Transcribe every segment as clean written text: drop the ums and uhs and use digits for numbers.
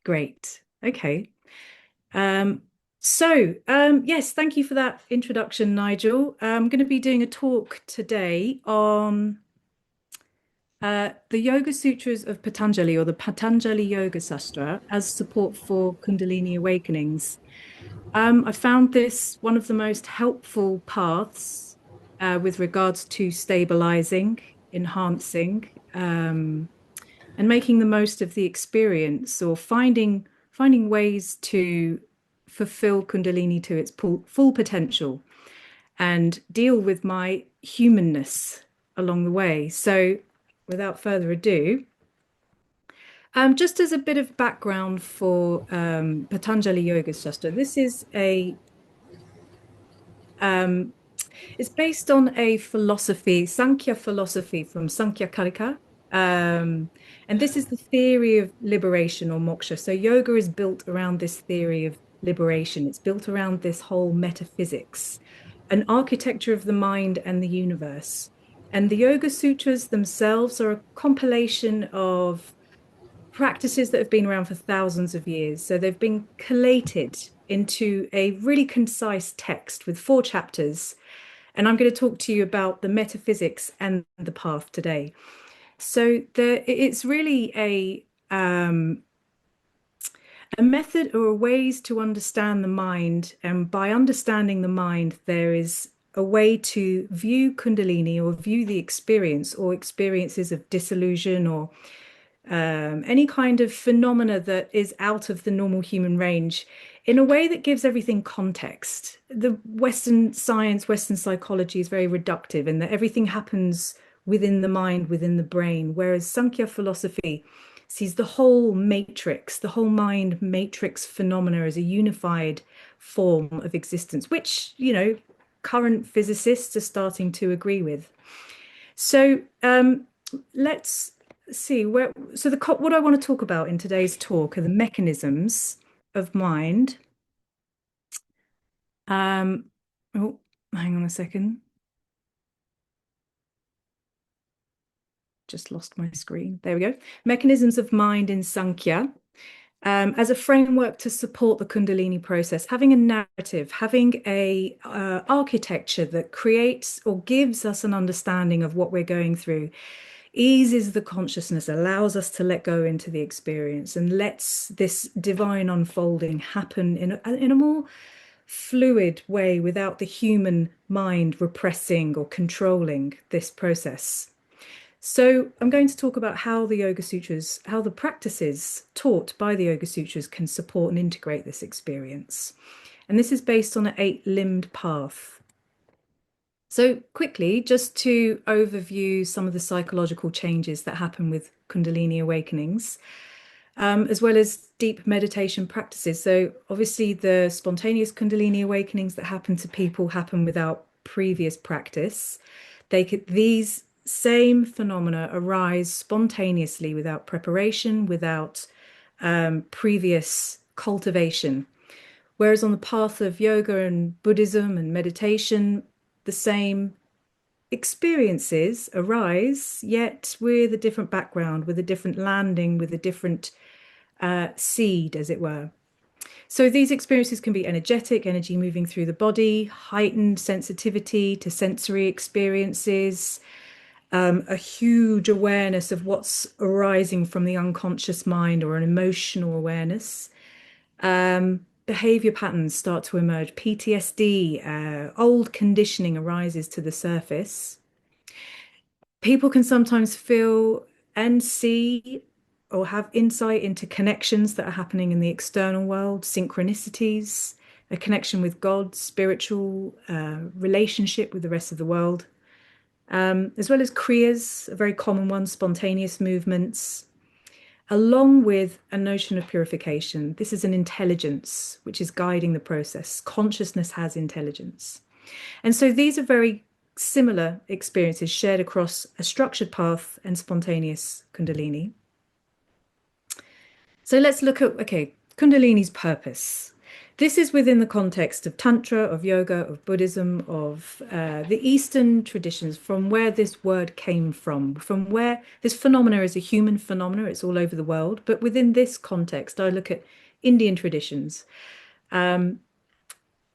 Great. Okay. Yes, thank you for that introduction, Nigel. I'm going to be doing a talk today on the Yoga Sutras of Patanjali, or the Patanjali Yoga Sastra, as support for Kundalini awakenings. I found this one of the most helpful paths with regards to stabilizing, enhancing, and making the most of the experience, or finding ways to fulfill Kundalini to its full potential and deal with my humanness along the way. So, without further ado, just as a bit of background for Patanjali Yoga Sastra, this is a it's based on a philosophy, Sankhya philosophy from Sankhya Karika. And this is the theory of liberation or moksha. So yoga is built around this theory of liberation. It's built around this whole metaphysics, an architecture of the mind and the universe. And the Yoga Sutras themselves are a compilation of practices that have been around for thousands of years. So they've been collated into a really concise text with 4 chapters. And I'm going to talk to you about the metaphysics and the path today. So it's really a method or ways to understand the mind. And by understanding the mind, there is a way to view Kundalini, or view the experience or experiences of disillusion, or any kind of phenomena that is out of the normal human range, in a way that gives everything context. The Western science, Western psychology is very reductive in that everything happens within the mind, within the brain, whereas Sankhya philosophy sees the whole matrix, the whole mind matrix phenomena as a unified form of existence, which, current physicists are starting to agree with. So let's see what I want to talk about in today's talk are the mechanisms of mind. Oh, hang on a second. Just lost my screen. There we go. Mechanisms of mind in Sankhya, as a framework to support the Kundalini process, having a narrative, having a architecture that creates or gives us an understanding of what we're going through, eases the consciousness, allows us to let go into the experience, and lets this divine unfolding happen in a more fluid way, without the human mind repressing or controlling this process. So I'm going to talk about how the Yoga Sutras, how the practices taught by the Yoga Sutras can support and integrate this experience. And this is based on an 8-limbed path. So quickly, just to overview some of the psychological changes that happen with Kundalini awakenings, as well as deep meditation practices. So obviously the spontaneous Kundalini awakenings that happen to people happen without previous practice. These same phenomena arise spontaneously without preparation, without previous cultivation. Whereas on the path of yoga and Buddhism and meditation, the same experiences arise, yet with a different background, with a different landing, with a different seed, as it were. So these experiences can be energetic, energy moving through the body, heightened sensitivity to sensory experiences, a huge awareness of what's arising from the unconscious mind, or an emotional awareness. Behavior patterns start to emerge. PTSD, old conditioning arises to the surface. People can sometimes feel and see or have insight into connections that are happening in the external world, synchronicities, a connection with God, spiritual relationship with the rest of the world, as well as kriyas, a very common one, spontaneous movements, along with a notion of purification. This is an intelligence which is guiding the process. Consciousness has intelligence. And so these are very similar experiences shared across a structured path and spontaneous Kundalini. So let's look at, Kundalini's purpose. This is within the context of Tantra, of yoga, of Buddhism, of the Eastern traditions, from where this word came from where this phenomena is a human phenomena, it's all over the world. But within this context, I look at Indian traditions. Um,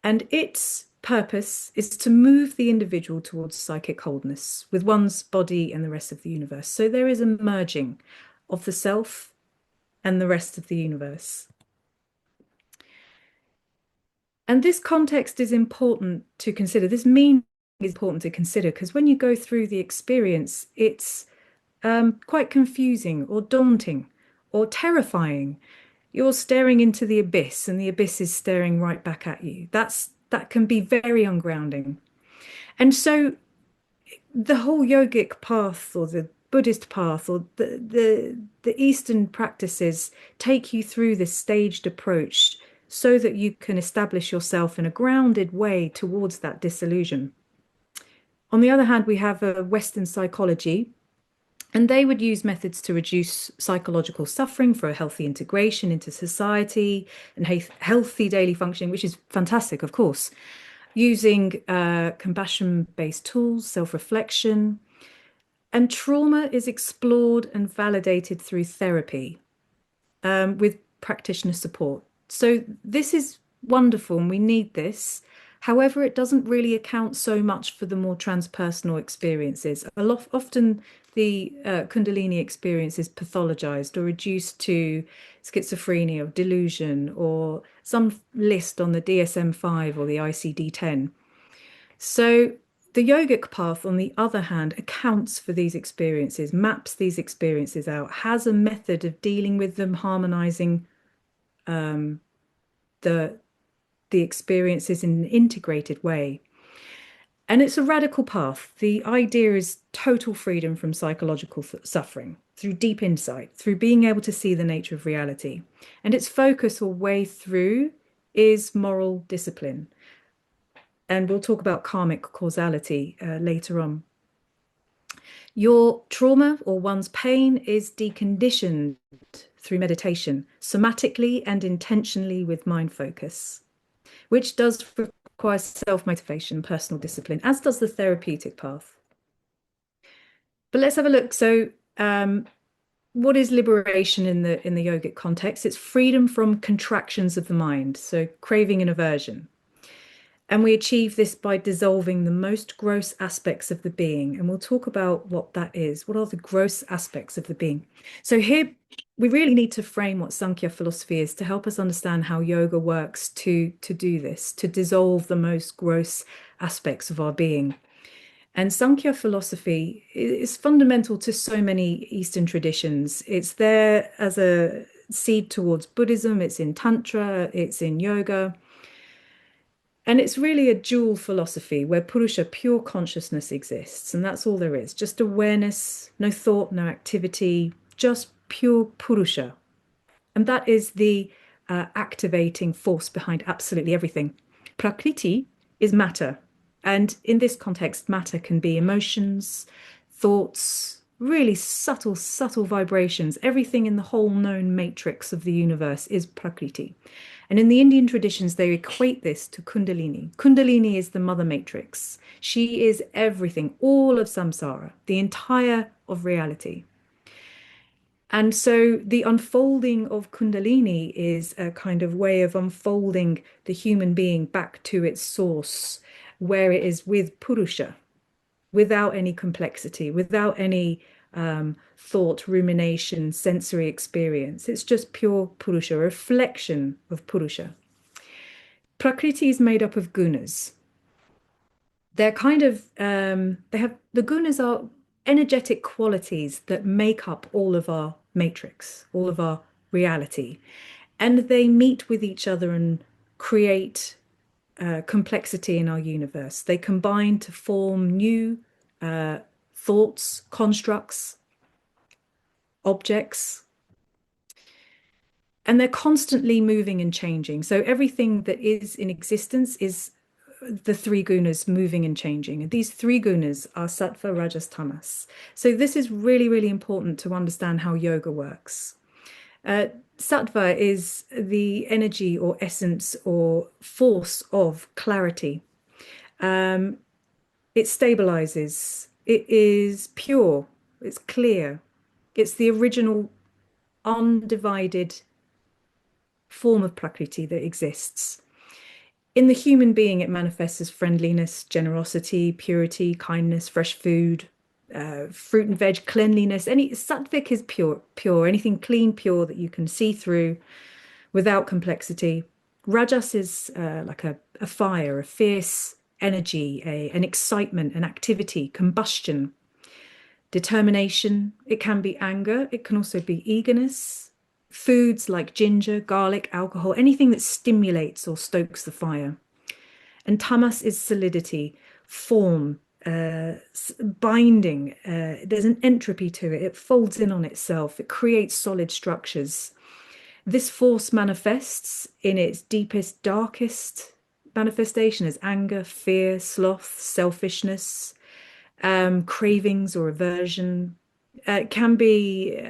and its purpose is to move the individual towards psychic wholeness with one's body and the rest of the universe. So there is a merging of the self and the rest of the universe. And this context is important to consider. This meaning is important to consider because when you go through the experience, it's quite confusing or daunting or terrifying. You're staring into the abyss and the abyss is staring right back at you. That can be very ungrounding. And so the whole yogic path or the Buddhist path or the Eastern practices take you through this staged approach so that you can establish yourself in a grounded way towards that disillusion. On the other hand, we have a Western psychology, and they would use methods to reduce psychological suffering for a healthy integration into society and healthy daily functioning, which is fantastic, of course, using compassion-based tools, self-reflection, and trauma is explored and validated through therapy with practitioner support. So this is wonderful and we need this. However, it doesn't really account so much for the more transpersonal experiences. Often the Kundalini experience is pathologized or reduced to schizophrenia or delusion or some list on the DSM-5 or the ICD-10. So the yogic path, on the other hand, accounts for these experiences, maps these experiences out, has a method of dealing with them, harmonizing the experiences in an integrated way. And it's a radical path. The idea is total freedom from psychological suffering through deep insight, through being able to see the nature of reality. And its focus or way through is moral discipline. And we'll talk about karmic causality later on. Your trauma or one's pain is deconditioned through meditation, somatically and intentionally with mind focus, which does require self-motivation, personal discipline, as does the therapeutic path. But let's have a look. So, what is liberation in the yogic context? It's freedom from contractions of the mind, so craving and aversion. And we achieve this by dissolving the most gross aspects of the being. And we'll talk about what that is. What are the gross aspects of the being? So here we really need to frame what Samkhya philosophy is to help us understand how yoga works to do this, to dissolve the most gross aspects of our being. And Samkhya philosophy is fundamental to so many Eastern traditions. It's there as a seed towards Buddhism, it's in Tantra, it's in yoga. And it's really a dual philosophy where Purusha, pure consciousness, exists. And that's all there is. Just awareness, no thought, no activity, just pure Purusha. And that is the activating force behind absolutely everything. Prakriti is matter. And in this context, matter can be emotions, thoughts, really subtle, subtle vibrations. Everything in the whole known matrix of the universe is Prakriti. And in the Indian traditions, they equate this to Kundalini. Kundalini is the mother matrix. She is everything, all of samsara, the entire of reality. And so the unfolding of Kundalini is a kind of way of unfolding the human being back to its source, where it is with Purusha, without any complexity, without any thought, rumination, sensory experience. It's just pure Purusha, a reflection of Purusha. Prakriti is made up of gunas. They're kind of, the gunas are energetic qualities that make up all of our matrix, all of our reality. And they meet with each other and create complexity in our universe. They combine to form new thoughts, constructs, objects, and they're constantly moving and changing. So everything that is in existence is the three gunas moving and changing. And these three gunas are sattva, rajas, tamas. So this is really, really important to understand how yoga works. Sattva is the energy or essence or force of clarity. Um, it stabilizes. It is pure. It's clear. It's the original undivided form of Prakriti that exists. In the human being, it manifests as friendliness, generosity, purity, kindness, fresh food, fruit and veg, cleanliness. Any sattvic is pure, anything clean, pure that you can see through without complexity. Rajas is like a fire, a fierce energy, an excitement, an activity, combustion, determination. It can be anger. It can also be eagerness. Foods like ginger, garlic, alcohol, anything that stimulates or stokes the fire. And tamas is solidity, form, binding. There's an entropy to it. It folds in on itself. It creates solid structures. This force manifests in its deepest, darkest manifestation as anger, fear, sloth, selfishness, cravings or aversion. It can be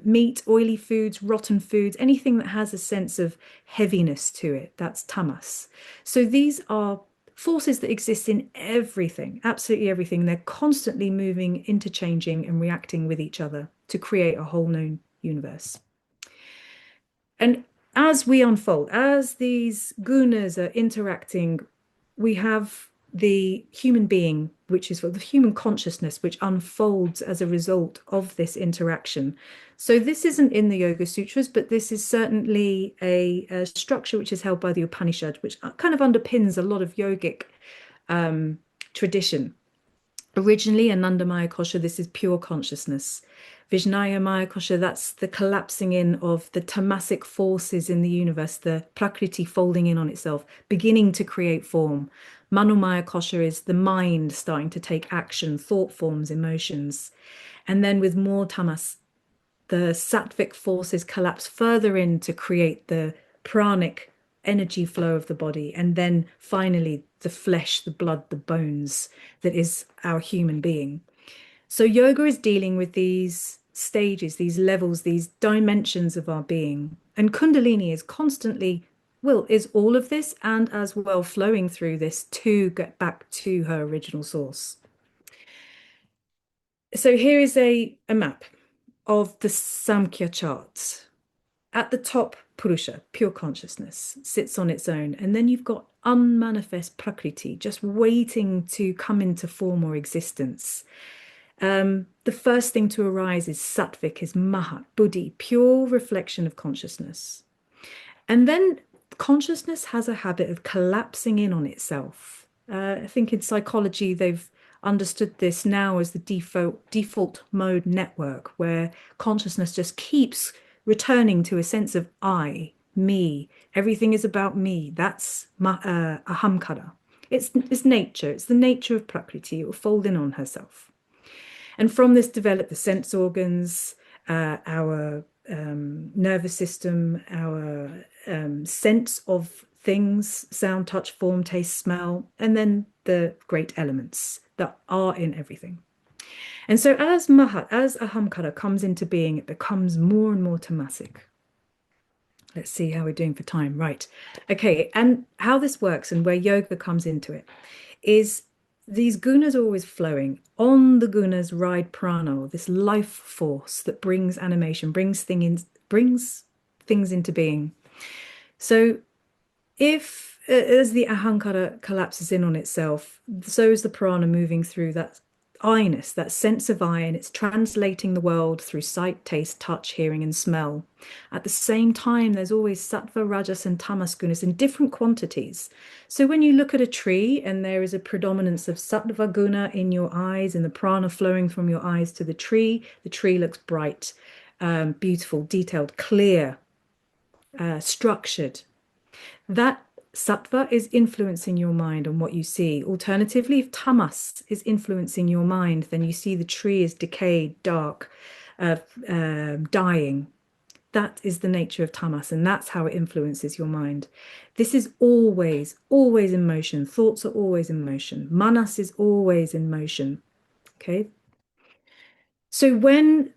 meat, oily foods, rotten foods, anything that has a sense of heaviness to it. That's tamas. So these are forces that exist in everything, absolutely everything. They're constantly moving, interchanging, and reacting with each other to create a whole known universe. And as we unfold, as these gunas are interacting, we have the human being, which is the human consciousness, which unfolds as a result of this interaction. So this isn't in the Yoga Sutras, but this is certainly a structure which is held by the Upanishad, which kind of underpins a lot of yogic tradition. Originally, Anandamaya Kosha, this is pure consciousness. Vijnanamaya Kosha, that's the collapsing in of the tamasic forces in the universe, the prakriti folding in on itself, beginning to create form. Manomaya Kosha is the mind starting to take action, thought forms, emotions. And then with more tamas, the sattvic forces collapse further in to create the pranic energy flow of the body. And then finally, the flesh, the blood, the bones that is our human being. So yoga is dealing with these stages, these levels, these dimensions of our being. And Kundalini is constantly, well, is all of this and as well flowing through this to get back to her original source. So here is a map of the Samkhya charts. At the top, Purusha, pure consciousness, sits on its own. And then you've got unmanifest Prakriti, just waiting to come into form or existence. The first thing to arise is Sattvic, is Mahat, Buddhi, pure reflection of consciousness. And then consciousness has a habit of collapsing in on itself. I think in psychology, they've understood this now as the default mode network, where consciousness just keeps returning to a sense of I, me, everything is about me. That's ahamkara. It's nature, it's the nature of Prakriti. It will fold in on herself. And from this develop the sense organs, our nervous system, our sense of things, sound, touch, form, taste, smell, and then the great elements that are in everything. And so as Mahat, as Ahamkara comes into being, it becomes more and more tamasic. Let's see how we're doing for time. Right. Okay. And how this works and where yoga comes into it is these gunas are always flowing. On the gunas ride prana, this life force that brings animation, brings things into being. So if as the ahankara collapses in on itself, so is the prana moving through that I-ness, that sense of I, and it's translating the world through sight, taste, touch, hearing, and smell. At the same time, there's always sattva, rajas, and tamas gunas in different quantities. So when you look at a tree and there is a predominance of sattva guna in your eyes and the prana flowing from your eyes to the tree looks bright, beautiful, detailed, clear, structured. That sattva is influencing your mind on what you see. Alternatively, if tamas is influencing your mind, then you see the tree is decayed, dark, dying. That is the nature of tamas, and that's how it influences your mind. This is always, always in motion. Thoughts are always in motion. Manas is always in motion. Okay. So when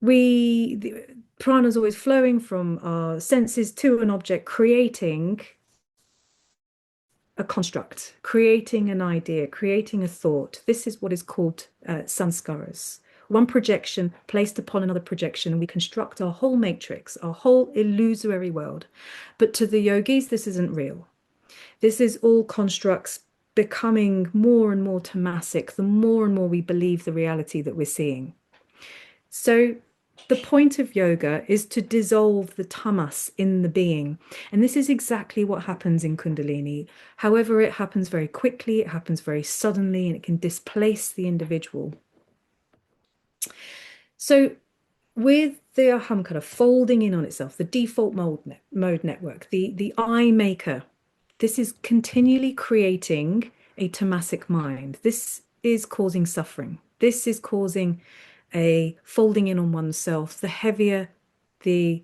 the prana is always flowing from our senses to an object, creating a construct, creating an idea, creating a thought. This is what is called sanskaras. One projection placed upon another projection, and we construct our whole matrix, our whole illusory world. But to the yogis, this isn't real. This is all constructs becoming more and more tamasic, the more and more we believe the reality that we're seeing. So the point of yoga is to dissolve the tamas in the being. And this is exactly what happens in Kundalini. However, it happens very quickly, it happens very suddenly, and it can displace the individual. So with the aham kind of folding in on itself, the default mode network, the I maker, this is continually creating a tamasic mind. This is causing suffering. This is causing a folding in on oneself. The heavier the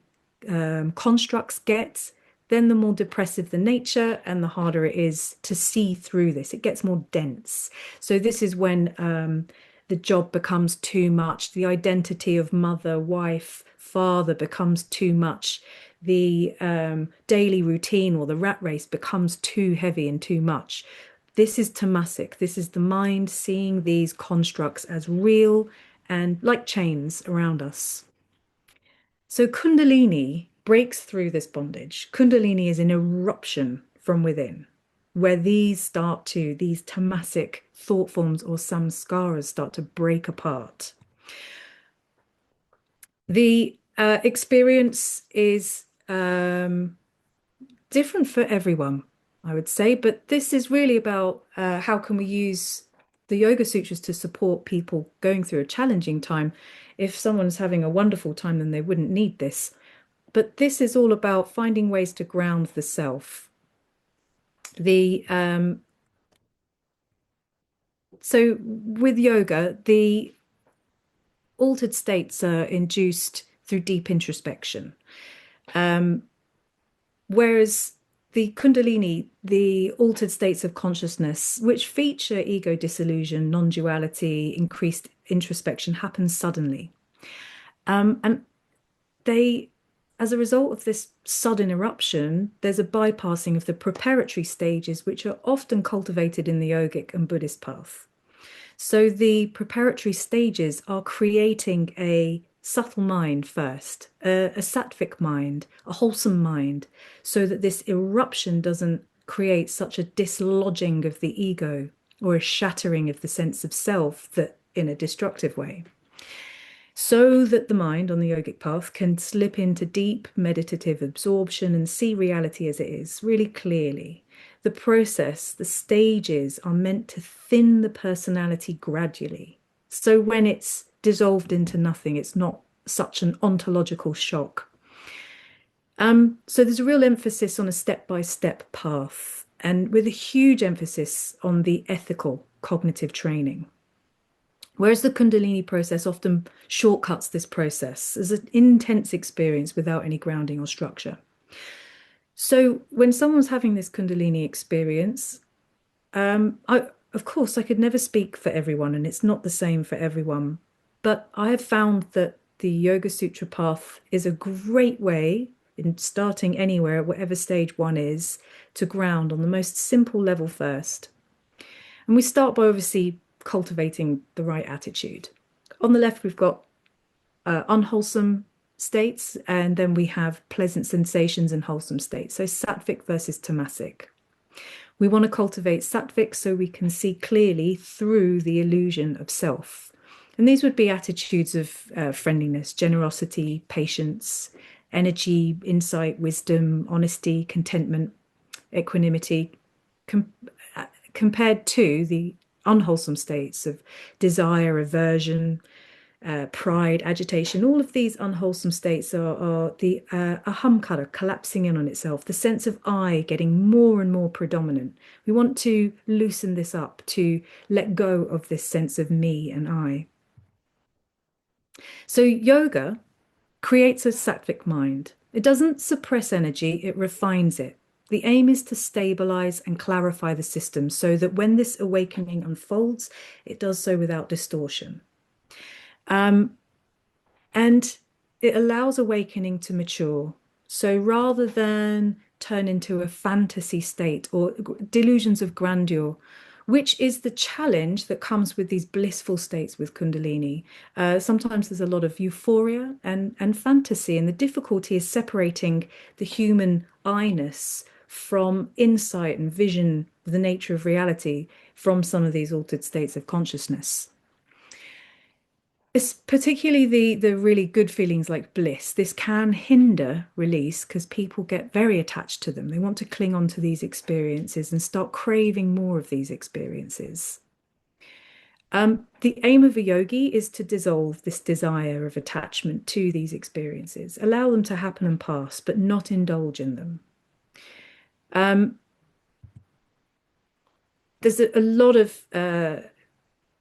constructs get, then the more depressive the nature and the harder it is to see through this. It gets more dense. So this is when the job becomes too much. The identity of mother, wife, father becomes too much. The daily routine or the rat race becomes too heavy and too much. This is tamasic. This is the mind seeing these constructs as real and like chains around us. So Kundalini breaks through this bondage. Kundalini is an eruption from within, where these tamasic thought forms or samskaras start to break apart. The experience is different for everyone, I would say, but this is really about how can we use the Yoga Sutras to support people going through a challenging time. If someone's having a wonderful time, then they wouldn't need this. But this is all about finding ways to ground the self. So with yoga, the altered states are induced through deep introspection. Whereas the Kundalini, the altered states of consciousness, which feature ego dissolution, non-duality, increased introspection, happen suddenly. And they, as a result of this sudden eruption, there's a bypassing of the preparatory stages, which are often cultivated in the yogic and Buddhist path. So the preparatory stages are creating a subtle mind first, a sattvic mind, a wholesome mind, so that this eruption doesn't create such a dislodging of the ego or a shattering of the sense of self that in a destructive way. So that the mind on the yogic path can slip into deep meditative absorption and see reality as it is really clearly. The process, the stages are meant to thin the personality gradually. So when it's dissolved into nothing, it's not such an ontological shock. So there's a real emphasis on a step-by-step path, and with a huge emphasis on the ethical cognitive training. Whereas the Kundalini process often shortcuts this process as an intense experience without any grounding or structure. So when someone's having this Kundalini experience, of course, I could never speak for everyone, and it's not the same for everyone. But I have found that the Yoga Sutra path is a great way in starting anywhere, at whatever stage one is, to ground on the most simple level first. And we start by obviously cultivating the right attitude. On the left, we've got unwholesome states, and then we have pleasant sensations and wholesome states. So sattvic versus tamasic. We want to cultivate sattvic so we can see clearly through the illusion of self. And these would be attitudes of friendliness, generosity, patience, energy, insight, wisdom, honesty, contentment, equanimity, compared to the unwholesome states of desire, aversion, pride, agitation. All of these unwholesome states are the ahamkara collapsing in on itself, the sense of I getting more and more predominant. We want to loosen this up, to let go of this sense of me and I. So yoga creates a sattvic mind. It doesn't suppress energy, it refines it. The aim is to stabilize and clarify the system so that when this awakening unfolds, it does so without distortion. And And it allows awakening to mature. So rather than turn into a fantasy state or delusions of grandeur, which is the challenge that comes with these blissful states with Kundalini. Sometimes there's a lot of euphoria and fantasy, and the difficulty is separating the human I-ness from insight and vision, the nature of reality, from some of these altered states of consciousness. It's particularly the really good feelings like bliss. This can hinder release because people get very attached to them. They want to cling on to these experiences and start craving more of these experiences. The aim of a yogi is to dissolve this desire of attachment to these experiences, allow them to happen and pass, but not indulge in them. There's a lot of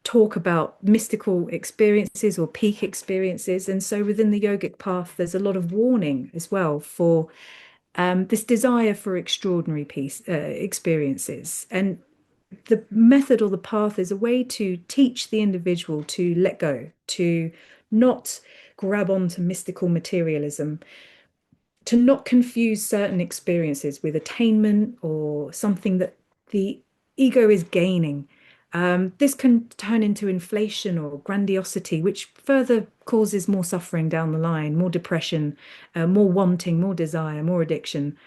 talk about mystical experiences or peak experiences. And so within the yogic path, there's a lot of warning as well for this desire for extraordinary experiences. And the method or the path is a way to teach the individual to let go, to not grab onto mystical materialism, to not confuse certain experiences with attainment or something that the ego is gaining. This can turn into inflation or grandiosity, which further causes more suffering down the line, more depression, more wanting, more desire, more addiction,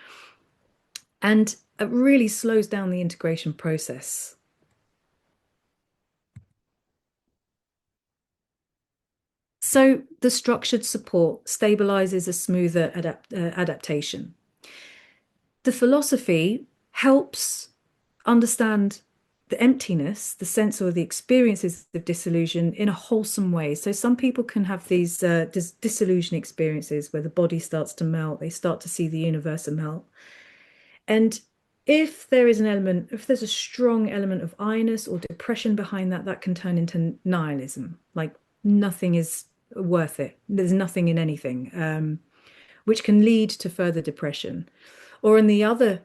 and it really slows down the integration process. So the structured support stabilizes a smoother adaptation. The philosophy helps understand the emptiness, the sense or the experiences of disillusion in a wholesome way. So some people can have these disillusion experiences where the body starts to melt, they start to see the universe melt. And if there is an element, if there's a strong element of I-ness or depression behind that, that can turn into nihilism, like nothing is worth it. There's nothing in anything, which can lead to further depression. Or in the other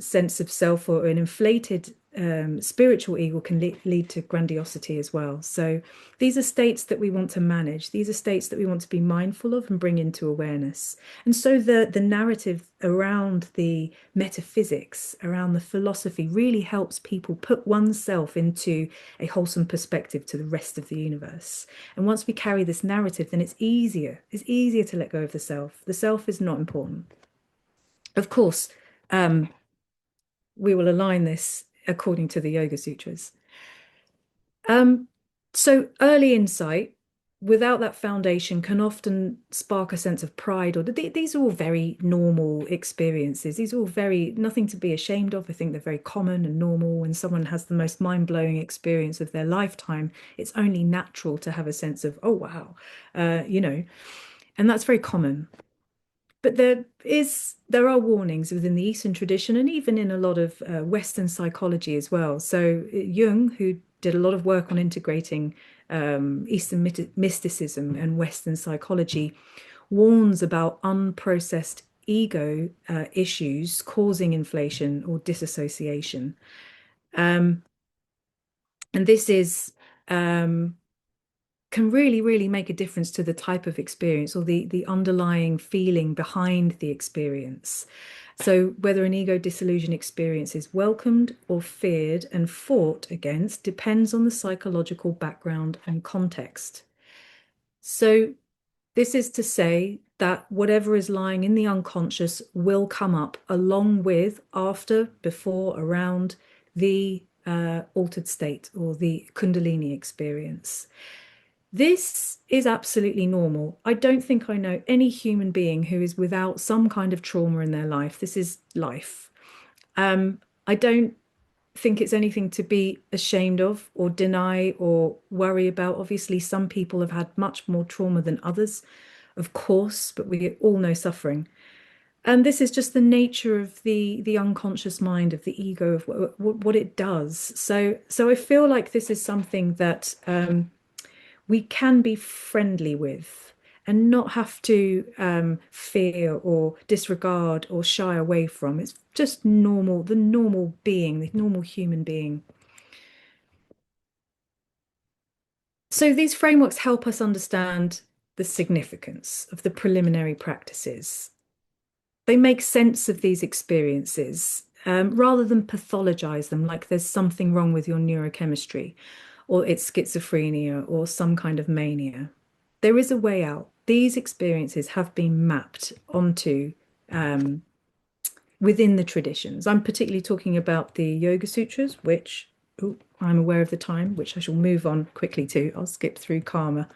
sense of self or an inflated spiritual ego can lead to grandiosity as well. So these are states that we want to manage. These are states that we want to be mindful of and bring into awareness. And so the narrative around the metaphysics, around the philosophy really helps people put oneself into a wholesome perspective to the rest of the universe. And once we carry this narrative, then it's easier. It's easier to let go of the self. The self is not important. Of course, we will align this according to the Yoga Sutras. So early insight without that foundation can often spark a sense of pride, or these are all very normal experiences. These are all very nothing to be ashamed of. I think they're very common and normal. When someone has the most mind-blowing experience of their lifetime, it's only natural to have a sense of, oh wow, and that's very common. But there are warnings within the Eastern tradition and even in a lot of Western psychology as well. So Jung, who did a lot of work on integrating Eastern mysticism and Western psychology, warns about unprocessed ego issues causing inflation or disassociation. And this is can really, really make a difference to the type of experience or the underlying feeling behind the experience. So whether an ego disillusion experience is welcomed or feared and fought against depends on the psychological background and context. So this is to say that whatever is lying in the unconscious will come up along with, after, before, around the altered state or the Kundalini experience. This is absolutely normal. I don't think I know any human being who is without some kind of trauma in their life. This is life. I don't think it's anything to be ashamed of or deny or worry about. Obviously, some people have had much more trauma than others, of course, but we all know suffering. And this is just the nature of the unconscious mind, of the ego, of what it does. So I feel like this is something that we can be friendly with and not have to fear or disregard or shy away from. It's just normal, the normal being, the normal human being. So these frameworks help us understand the significance of the preliminary practices. They make sense of these experiences rather than pathologize them like there's something wrong with your neurochemistry or it's schizophrenia or some kind of mania. There is a way out. These experiences have been mapped onto um, within the traditions. I'm particularly talking about the Yoga Sutras, which I'm aware of the time, which I shall move on quickly to. I'll skip through karma.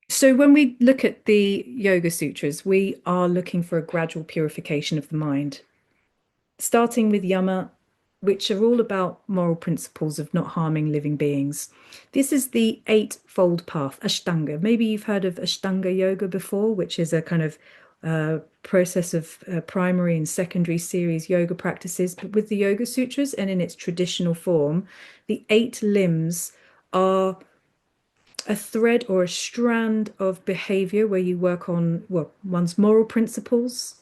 So when we look at the Yoga Sutras, we are looking for a gradual purification of the mind, starting with yama, which are all about moral principles of not harming living beings. This is the eightfold path, Ashtanga. Maybe you've heard of Ashtanga yoga before, which is a kind of process of primary and secondary series yoga practices. But with the Yoga Sutras and in its traditional form, the 8 limbs are a thread or a strand of behavior where you work on, well, one's moral principles,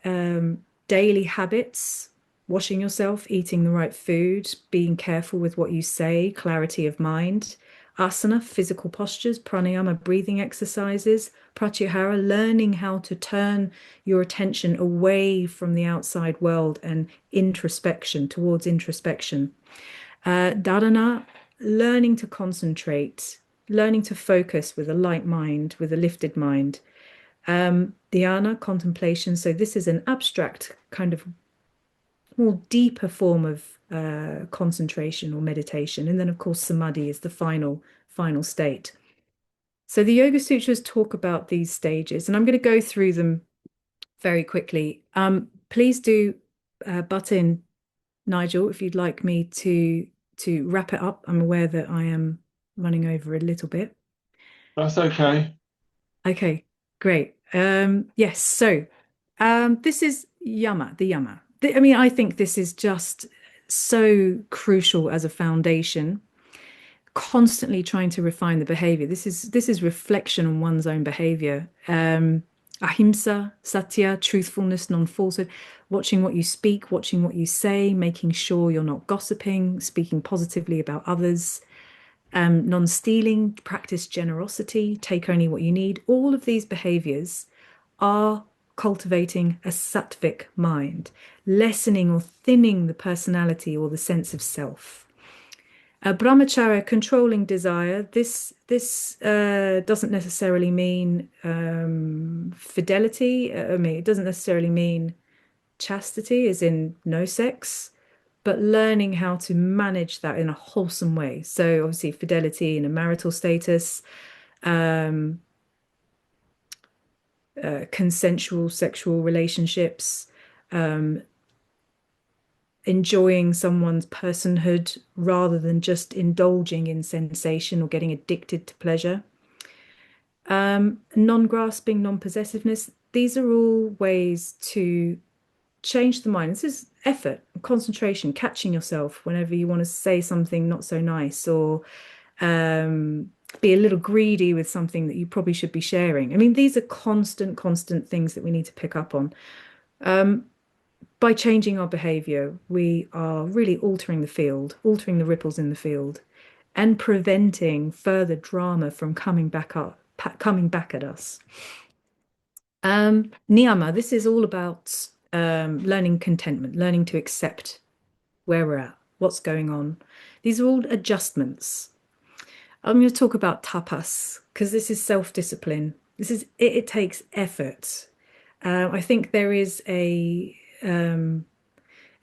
daily habits, washing yourself, eating the right food, being careful with what you say, clarity of mind, asana, physical postures, pranayama, breathing exercises, pratyahara, learning how to turn your attention away from the outside world and introspection towards introspection. Dharana, learning to concentrate, learning to focus with a light mind, with a lifted mind. Dhyana, contemplation. So this is an abstract kind of more deeper form of concentration or meditation. And then, of course, Samadhi is the final state. So the Yoga Sutras talk about these stages, and I'm going to go through them very quickly. Please do butt in, Nigel, if you'd like me to wrap it up. I'm aware that I am running over a little bit. That's okay. Okay, great. Yes, so this is yama, the yama. I mean, I think this is just so crucial as a foundation, constantly trying to refine the behavior. This is reflection on one's own behavior. Ahimsa, satya, truthfulness, non-falsehood, watching what you speak, watching what you say, making sure you're not gossiping, speaking positively about others, non-stealing, practice generosity, take only what you need. All of these behaviors are cultivating a sattvic mind, lessening or thinning the personality or the sense of self. Brahmacharya, controlling desire. This doesn't necessarily mean fidelity. I mean, it doesn't necessarily mean chastity, as in no sex, but learning how to manage that in a wholesome way. So obviously, fidelity in a marital status, um, consensual sexual relationships, um, enjoying someone's personhood rather than just indulging in sensation or getting addicted to pleasure. Non-grasping, non-possessiveness. These are all ways to change the mind. This is effort, concentration, catching yourself whenever you want to say something not so nice or um, be a little greedy with something that you probably should be sharing. I mean, these are constant things that we need to pick up on. By changing our behavior, we are really altering the field, altering the ripples in the field, and preventing further drama from coming back at us. Niyama, this is all about learning contentment, learning to accept where we're at, what's going on. These are all adjustments. I'm going to talk about tapas because this is self-discipline. It takes effort. I think there is a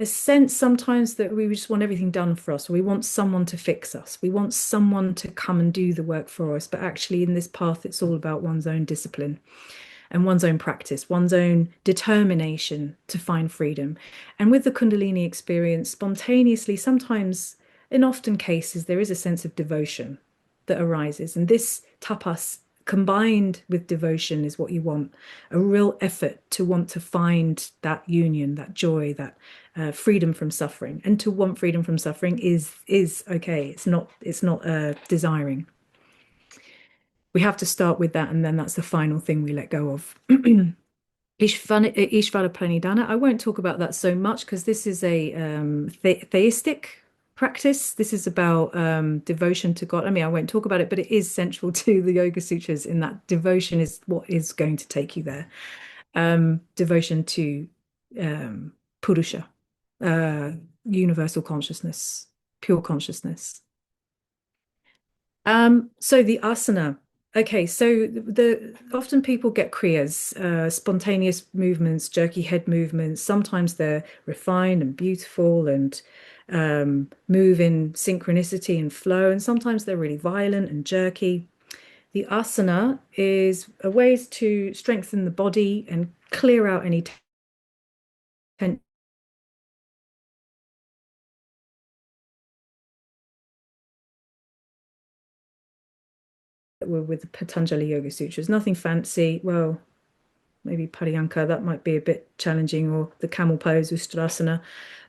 sense sometimes that we just want everything done for us. We want someone to fix us. We want someone to come and do the work for us. But actually, in this path, it's all about one's own discipline and one's own practice, one's own determination to find freedom. And with the Kundalini experience, spontaneously, sometimes, in often cases, there is a sense of devotion that arises. And this tapas combined with devotion is what you want, a real effort to want to find that union, that joy, that freedom from suffering. And to want freedom from suffering is okay. It's not desiring. We have to start with that, and then that's the final thing we let go of. Ishvara Pranidhana. I won't talk about that so much because this is a theistic practice. This is about devotion to God. I mean, I won't talk about it, but it is central to the Yoga Sutras in that devotion is what is going to take you there. Devotion to Purusha, uh, universal consciousness, pure consciousness. So the asana. Okay, so the often people get kriyas, spontaneous movements, jerky head movements. Sometimes they're refined and beautiful and move in synchronicity and flow, and sometimes they're really violent and jerky. The asana is a ways to strengthen the body and clear out any tension with the Patanjali Yoga Sutras. Nothing fancy. Well, maybe Pariyanka, that might be a bit challenging, or the camel pose, Ustrasana.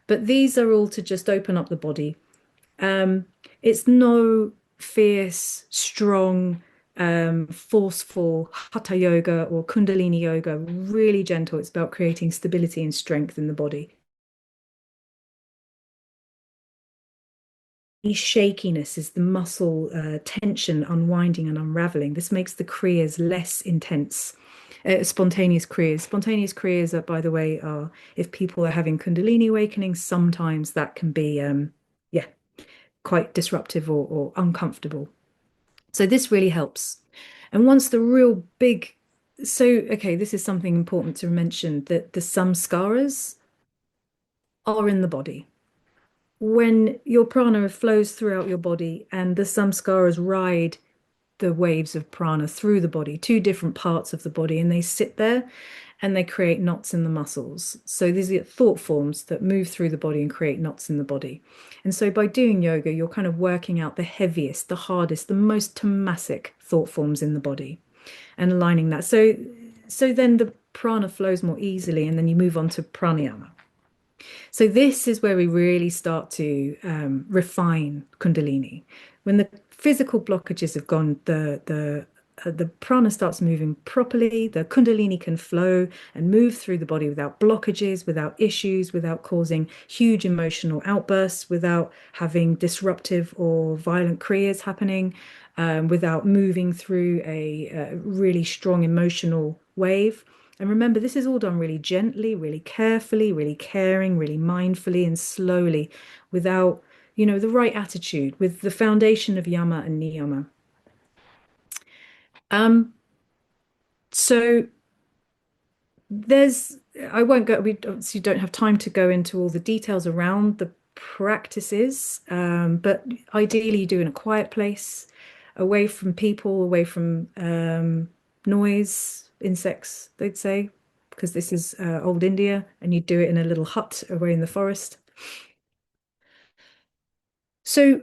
But these are all to just open up the body. It's no fierce, strong, forceful hatha yoga or Kundalini yoga, really gentle. It's about creating stability and strength in the body. Shakiness is the muscle tension unwinding and unraveling. This makes the kriyas less intense. Spontaneous kriyas. Spontaneous kriyas are, by the way, are if people are having Kundalini awakening, sometimes that can be, yeah, quite disruptive or uncomfortable. So this really helps. And once the real big, so okay, this is something important to mention that the samskaras are in the body. When your prana flows throughout your body and the samskaras ride the waves of prana through the body, two different parts of the body, and they sit there and they create knots in the muscles. So these are thought forms that move through the body and create knots in the body. And so by doing yoga, you're kind of working out the heaviest, the hardest, the most tamasic thought forms in the body and aligning that. So then the prana flows more easily, and then you move on to pranayama. So this is where we really start to refine Kundalini. When the physical blockages have gone, the prana starts moving properly. The Kundalini can flow and move through the body without blockages, without issues, without causing huge emotional outbursts, without having disruptive or violent kriyas happening, without moving through a really strong emotional wave. And remember, this is all done really gently, really carefully, really caring, really mindfully and slowly, without, the right attitude, with the foundation of yama and niyama. Um, so there's, I won't go, we obviously don't have time to go into all the details around the practices, but ideally you do in a quiet place, away from people, away from noise, insects, they'd say, because this is old India, and you do it in a little hut away in the forest. So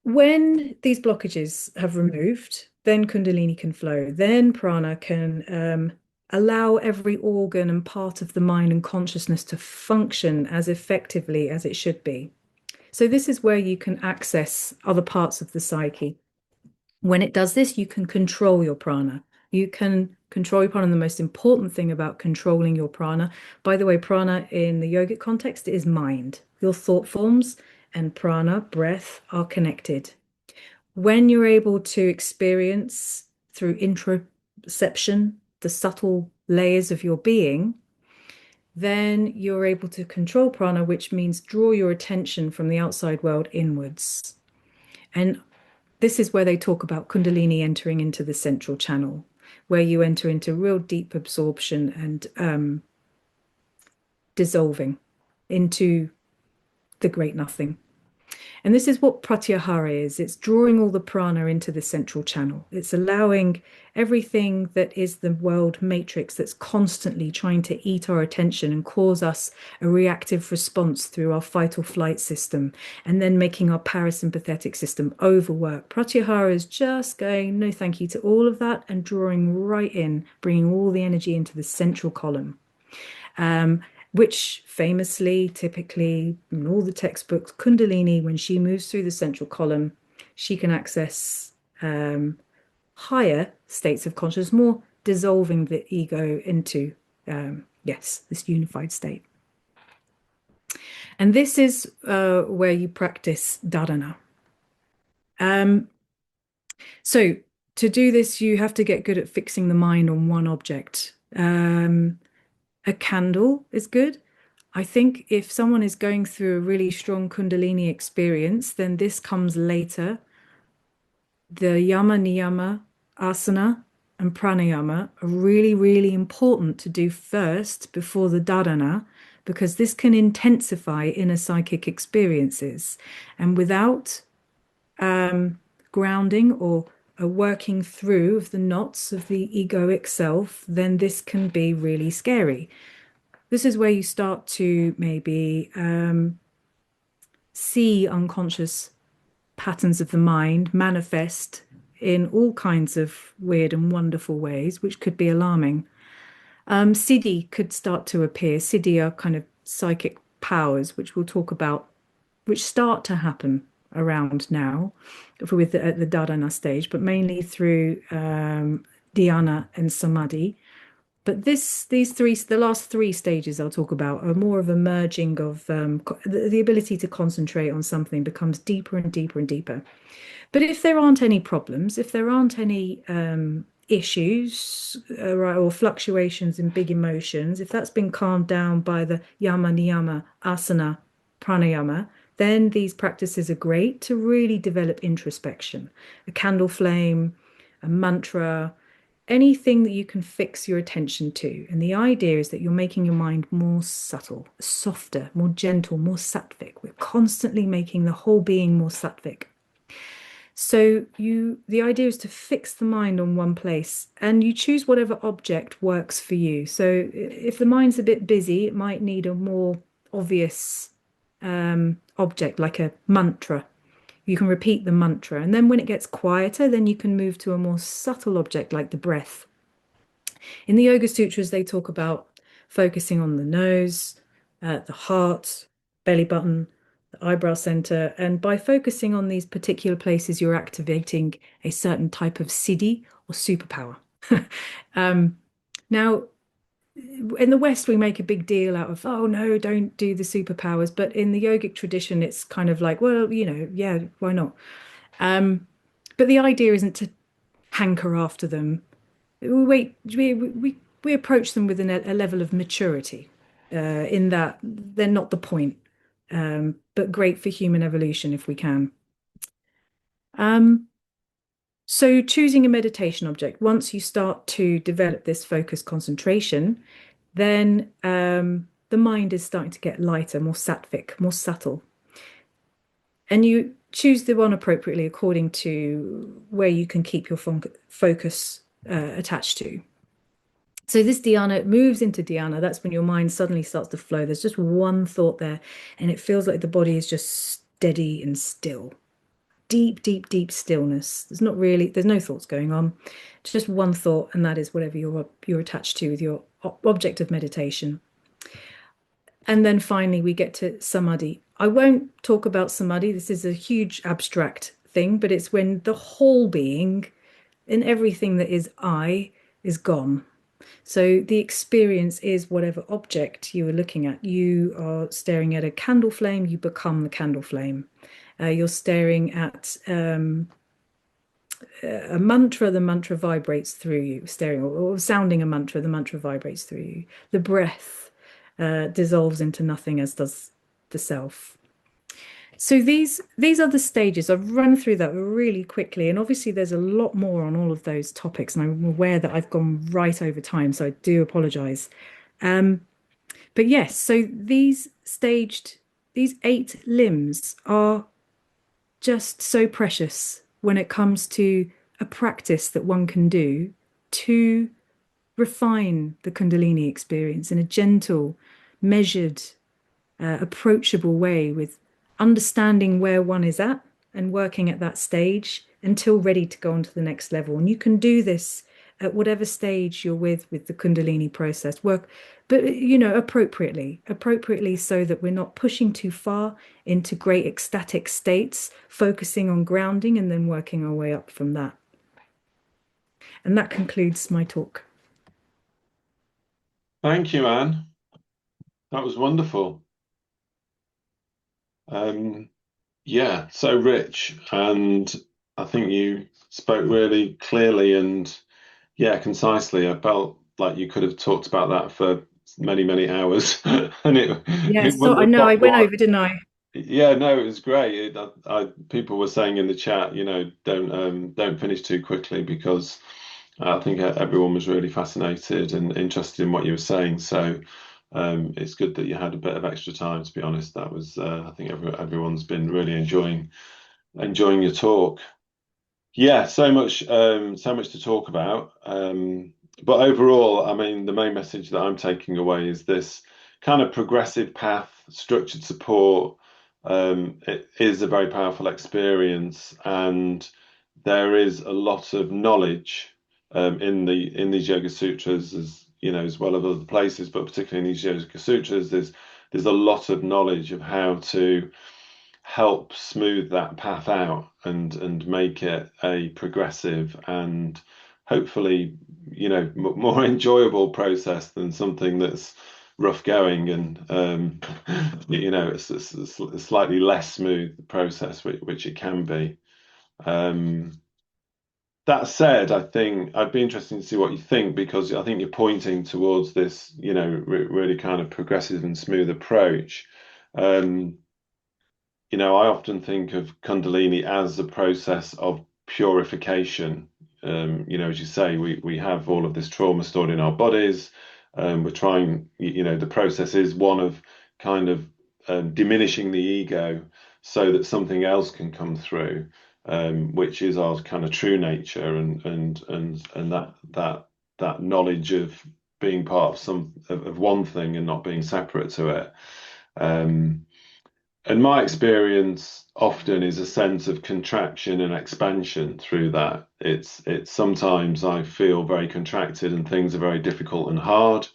when these blockages have removed, then Kundalini can flow, then prana can allow every organ and part of the mind and consciousness to function as effectively as it should be. So this is where you can access other parts of the psyche. When it does this, you can control your prana. You can control your prana. And the most important thing about controlling your prana, by the way, prana in the yogic context is mind. Your thought forms and prana, breath, are connected. When you're able to experience through introception the subtle layers of your being, then you're able to control prana, which means draw your attention from the outside world inwards. And this is where they talk about Kundalini entering into the central channel, where you enter into real deep absorption and dissolving into the great nothing. And this is what Pratyahara is. It's drawing all the prana into the central channel. It's allowing everything that is the world matrix that's constantly trying to eat our attention and cause us a reactive response through our fight or flight system, and then making our parasympathetic system overwork. Pratyahara is just going, no thank you to all of that, and drawing right in, bringing all the energy into the central column. Which famously, typically, in all the textbooks, Kundalini, when she moves through the central column, she can access higher states of consciousness, more dissolving the ego into, yes, this unified state. And this is where you practice dharana. Um, so to do this, you have to get good at fixing the mind on one object. A candle is good. I think if someone is going through a really strong Kundalini experience, then this comes later. The yama, niyama, asana, and pranayama are really, really important to do first before the dharana, because this can intensify inner psychic experiences. And without grounding or a working through of the knots of the egoic self, then this can be really scary. This is where you start to maybe see unconscious patterns of the mind manifest in all kinds of weird and wonderful ways, which could be alarming. Siddhi could start to appear. Siddhi are kind of psychic powers, which we'll talk about, which start to happen around now with at the dharana stage, but mainly through dhyana and samadhi. But these three, the last three stages I'll talk about are more of a merging of the ability to concentrate on something becomes deeper and deeper and deeper. But if there aren't any problems, if there aren't any issues right, or fluctuations in big emotions, if that's been calmed down by the yama, niyama, asana, pranayama, then these practices are great to really develop introspection. A candle flame, a mantra, anything that you can fix your attention to. And the idea is that you're making your mind more subtle, softer, more gentle, more sattvic. We're constantly making the whole being more sattvic. So the idea is to fix the mind on one place and you choose whatever object works for you. So if the mind's a bit busy, it might need a more obvious object like a mantra. You can repeat the mantra. And then when it gets quieter, then you can move to a more subtle object like the breath. In the Yoga Sutras, they talk about focusing on the nose, the heart, belly button, the eyebrow center. And by focusing on these particular places, you're activating a certain type of siddhi or superpower. um, now, in the West, we make a big deal out of, oh no, don't do the superpowers. But in the yogic tradition, it's kind of like, well, yeah, why not? But the idea isn't to hanker after them. We approach them with a level of maturity, in that they're not the point, but great for human evolution if we can. Um, so choosing a meditation object, once you start to develop this focus concentration, then the mind is starting to get lighter, more sattvic, more subtle. And you choose the one appropriately according to where you can keep your focus attached to. So this dhyana moves into dhyana. That's when your mind suddenly starts to flow. There's just one thought there, and it feels like the body is just steady and still. Deep, deep, deep stillness. There's no thoughts going on. It's just one thought, and that is whatever you're attached to with your object of meditation. And then finally, we get to samadhi. I won't talk about samadhi. This is a huge abstract thing, but it's when the whole being and everything that is I is gone. So the experience is whatever object you are looking at. You are staring at a candle flame, you become the candle flame. You're staring at a mantra, the mantra vibrates through you. Staring or sounding a mantra, the mantra vibrates through you. The breath dissolves into nothing, as does the self. So these are the stages. I've run through that really quickly, and obviously there's a lot more on all of those topics, and I'm aware that I've gone right over time, so I do apologize. But yes, so these 8 limbs are just so precious when it comes to a practice that one can do to refine the Kundalini experience in a gentle, measured, approachable way with understanding where one is at and working at that stage until ready to go on to the next level. And you can do this at whatever stage you're with the Kundalini process. Work, but appropriately so that we're not pushing too far into great ecstatic states, focusing on grounding and then working our way up from that. And that concludes my talk. Thank you, Anne. That was wonderful. Um, yeah, so rich, and I think you spoke really clearly and yeah, concisely. I felt like you could have talked about that for many, many hours, and Yeah, it so wouldn't I have know I got went boring. over, didn't I? Yeah, no, it was great. People were saying in the chat, don't finish too quickly because I think everyone was really fascinated and interested in what you were saying. So it's good that you had a bit of extra time. To be honest, that was I think everyone's been really enjoying your talk. Yeah, so much to talk about. But overall, I mean, the main message that I'm taking away is this kind of progressive path, structured support. It is a very powerful experience, and there is a lot of knowledge in these Yoga Sutras, as you know, as well as other places, but particularly in these Yoga Sutras, there's a lot of knowledge of how to help smooth that path out and make it a progressive and hopefully more enjoyable process than something that's rough going and it's a slightly less smooth process which it can be. That said, I think I'd be interested to see what you think because I think you're pointing towards this really kind of progressive and smooth approach. um, I often think of Kundalini as a process of purification. As you say, we have all of this trauma stored in our bodies. We're trying, the process is one of kind of diminishing the ego so that something else can come through, which is our kind of true nature and that knowledge of being part of of one thing and not being separate to it. Um, and my experience often is a sense of contraction and expansion through that. It's sometimes I feel very contracted and things are very difficult and hard.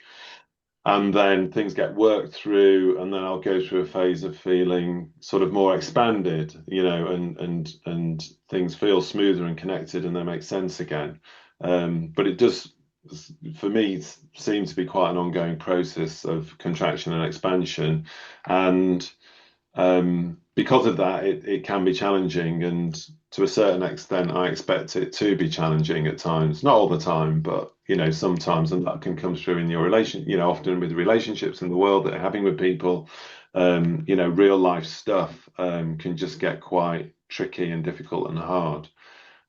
And then things get worked through, and then I'll go through a phase of feeling sort of more expanded, and things feel smoother and connected, and they make sense again. But it does, for me, seem to be quite an ongoing process of contraction and expansion, and because of that, it can be challenging, and to a certain extent, I expect it to be challenging at times. Not all the time, but sometimes, and that can come through in your relation. Often with relationships in the world that you're having with people. Real life stuff can just get quite tricky and difficult and hard.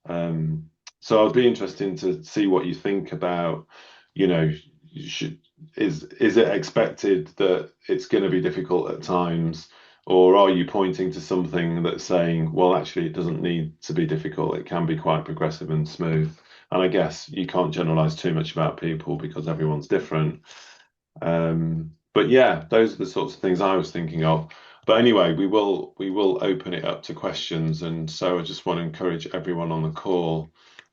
Um, so I'd be interested to see what you think about, you know, should, is it expected that it's going to be difficult at times, or are you pointing to something that's saying, well, actually, it doesn't need to be difficult. It can be quite progressive and smooth. And I guess you can't generalize too much about people because everyone's different. But yeah, those are the sorts of things I was thinking of. But anyway, we will open it up to questions, and so I just want to encourage everyone on the call.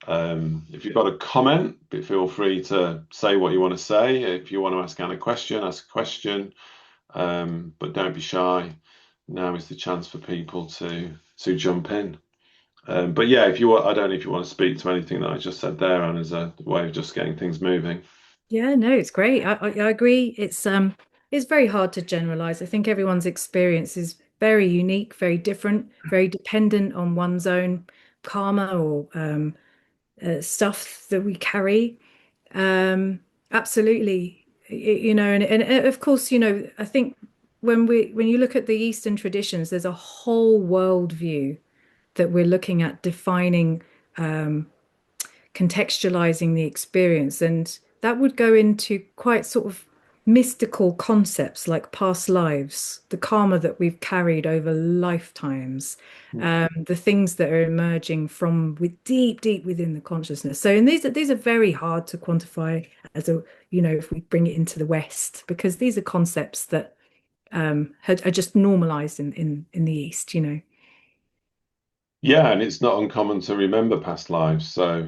If you've got a comment, feel free to say what you want to say. If you want to ask Anne a question, ask a question. But don't be shy. Now is the chance for people to jump in. But yeah, if you want, I don't know if you want to speak to anything that I just said there, Anne, as a way of just getting things moving. Yeah, no, it's great. I agree. It's very hard to generalize. I think everyone's experience is very unique, very different, very dependent on one's own karma or stuff that we carry. Um, Absolutely. And of course, I think when you look at the Eastern traditions, there's a whole worldview that we're looking at defining, contextualizing the experience. And that would go into quite sort of mystical concepts like past lives, the karma that we've carried over lifetimes, the things that are emerging from with deep within the consciousness. So, and these are very hard to quantify as if we bring it into the West, because these are concepts that are just normalized in the East. Yeah, and it's not uncommon to remember past lives, so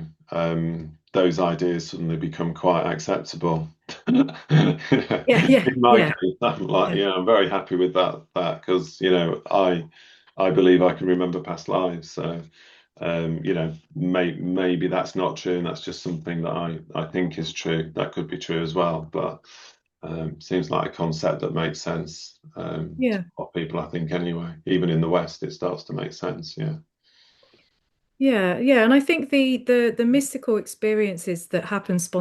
those ideas suddenly become quite acceptable. Yeah, yeah, In my yeah, case, I'm like, yeah. yeah, I'm very happy with that because I believe I can remember past lives. So maybe that's not true, and that's just something that I think is true. That could be true as well, but seems like a concept that makes sense. To Yeah. a lot of people, I think, anyway. Even in the West, it starts to make sense. Yeah. Yeah, yeah, and I think the mystical experiences that happen spontaneously